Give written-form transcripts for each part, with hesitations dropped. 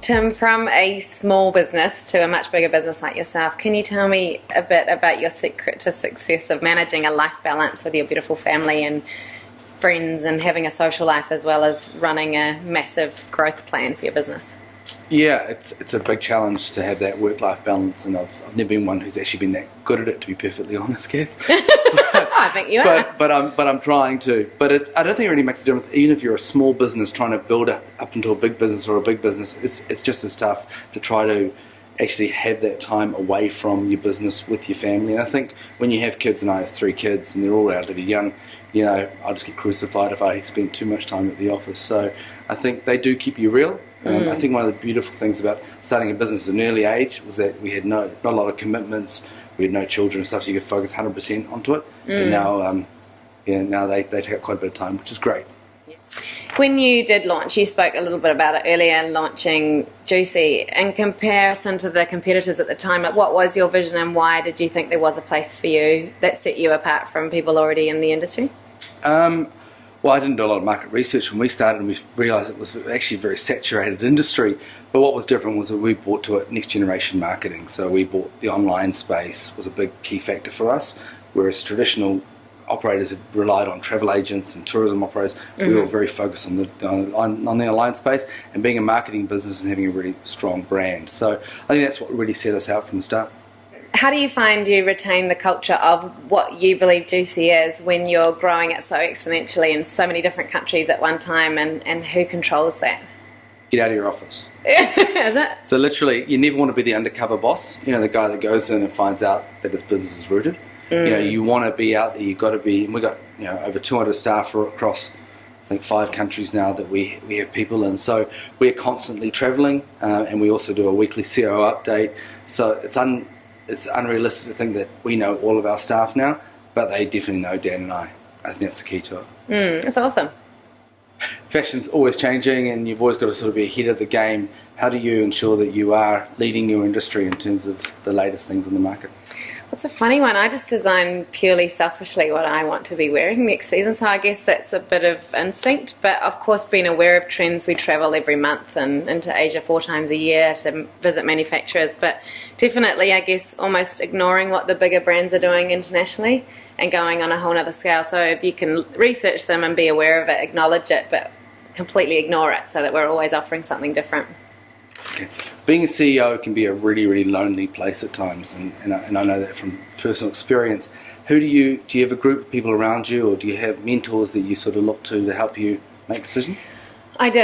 Tim, from a small business to a much bigger business like yourself, can you tell me a bit about your secret to success of managing a life balance with your beautiful family and friends and having a social life as well as running a massive growth plan for your business? Yeah, it's a big challenge to have that work-life balance, and I've never been one who's actually been that good at it, to be perfectly honest, Kath. I think you are. But I'm trying to. But I don't think it really makes a difference. Even if you're a small business trying to build up into a big business or a big business, it's just as tough to try to actually have that time away from your business with your family. And I think when you have kids, and I have 3 kids, and they're all relatively young, you know, I'll just get crucified if I spend too much time at the office. So I think they do keep you real. I think one of the beautiful things about starting a business at an early age was that we had not a lot of commitments. We had no children and stuff, so you could focus 100% onto it. But now, now they take up quite a bit of time, which is great. When you did launch, you spoke a little bit about it earlier, launching Juicy. In comparison to the competitors at the time, what was your vision and why did you think there was a place for you that set you apart from people already in the industry? Well, I didn't do a lot of market research when we started, and we realised it was actually a very saturated industry. But what was different was that we brought to it next generation marketing. So we bought the online space was a big key factor for us, whereas traditional operators had relied on travel agents and tourism operators. We were very focused on the online space and being a marketing business and having a really strong brand. So I think that's what really set us out from the start. How do you find you retain the culture of what you believe Juicy is when you're growing it so exponentially in so many different countries at one time, and who controls that? Get out of your office. Is it? So literally, you never want to be the undercover boss, you know, the guy that goes in and finds out that his business is rooted. You know, you want to be out there, you've got to be, and we've got, you know, over 200 staff across, I think, 5 countries now that we have people in. So we're constantly travelling, and we also do a weekly COO update. So it's unrealistic to think that we know all of our staff now, but they definitely know Dan and I. I think that's the key to it. That's awesome. Fashion's always changing, and you've always got to sort of be ahead of the game. How do you ensure that you are leading your industry in terms of the latest things in the market? It's a funny one. I just design purely selfishly what I want to be wearing next season, so I guess that's a bit of instinct. But of course, being aware of trends, we travel every month and into Asia 4 times a year to visit manufacturers. But definitely, I guess, almost ignoring what the bigger brands are doing internationally and going on a whole other scale. So if you can research them and be aware of it, acknowledge it, but completely ignore it so that we're always offering something different. Okay. Being a CEO can be a really, really lonely place at times, and I know that from personal experience. Do you have a group of people around you, or do you have mentors that you sort of look to help you make decisions? I do.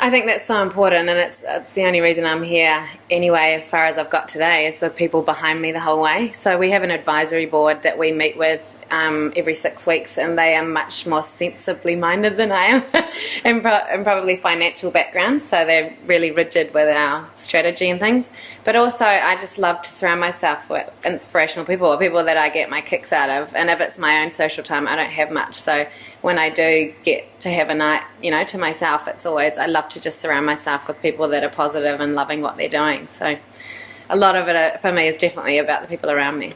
I think that's so important, and it's the only reason I'm here anyway, as far as I've got today, is with people behind me the whole way. So we have an advisory board that we meet with every 6 weeks, and they are much more sensibly minded than I am and probably financial backgrounds, so they're really rigid with our strategy and things. But also I just love to surround myself with inspirational people that I get my kicks out of, and if it's my own social time, I don't have much, so when I do get to have a night, you know, to myself, it's always, I love to just surround myself with people that are positive and loving what they're doing. So a lot of it for me is definitely about the people around me.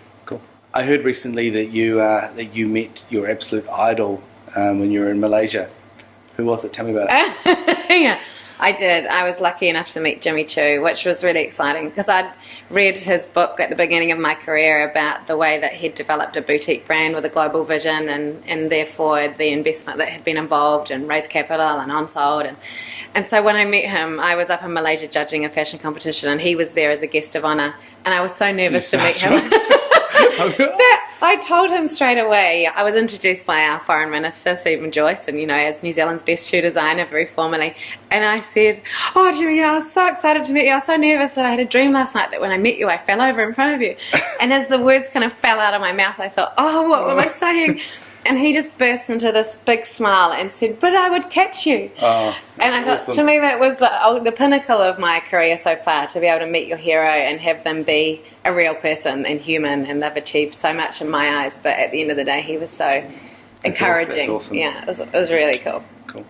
I heard recently that you met your absolute idol when you were in Malaysia. Who was it? Tell me about it. Yeah, I did. I was lucky enough to meet Jimmy Choo, which was really exciting because I'd read his book at the beginning of my career about the way that he'd developed a boutique brand with a global vision, and therefore the investment that had been involved and raised capital and on-sold. And so when I met him, I was up in Malaysia judging a fashion competition, and he was there as a guest of honour, and I was so nervous to meet him. I told him straight away. I was introduced by our foreign minister, Stephen Joyce, and, you know, as New Zealand's best shoe designer, very formally. And I said, "Oh, Jimmy, I was so excited to meet you. I was so nervous that I had a dream last night that when I met you, I fell over in front of you." And as the words kind of fell out of my mouth, I thought, "Oh, what am I saying?" And he just burst into this big smile and said, "But I would catch you." Oh, and I thought, awesome. To me, that was the pinnacle of my career so far, to be able to meet your hero and have them be a real person and human, and they've achieved so much in my eyes. But at the end of the day, he was so encouraging. That's awesome. Yeah, it was really cool. Cool.